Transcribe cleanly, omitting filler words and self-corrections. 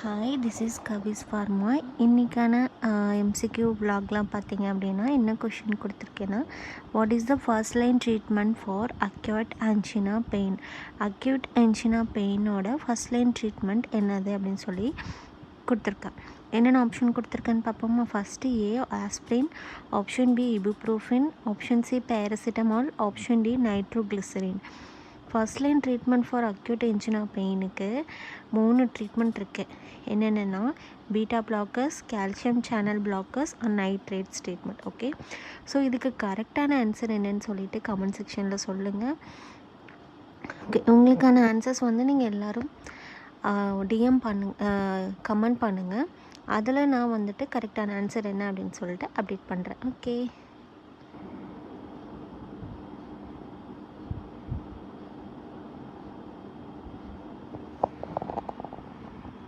Hi, this is Kavis pharma. இன்றைக்கான MCQ விலாக்லாம் பார்த்தீங்க அப்படின்னா என்ன கொஷின் கொடுத்துருக்கேன்னா, what is the first line treatment for acute angina pain? Acute angina பெயினோட ஃபர்ஸ்ட் லைன் ட்ரீட்மெண்ட் என்னது அப்படின்னு சொல்லி கொடுத்துருக்கேன். என்னென்ன ஆப்ஷன் கொடுத்துருக்கேன்னு பார்ப்போமா? First A aspirin, option B ibuprofen, option C paracetamol, option D nitroglycerin. First line treatment for acute angina பெயினுக்கு 3 treatment இருக்குது. என்னென்னா beta blockers, calcium channel blockers and nitrates treatment. Okay, so இதுக்கு கரெக்டான ஆன்சர் என்னன்னு சொல்லிட்டு comment செக்ஷனில் சொல்லுங்கள். Okay, உங்களுக்கான ஆன்சர்ஸ் நீங்கள் எல்லோரும் டிஎம் கமெண்ட் பண்ணுங்கள். அதில் நான் கரெக்டான ஆன்சர் என்ன அப்படின்னு சொல்லிட்டு அப்டேட் பண்ணுறேன். ஓகே.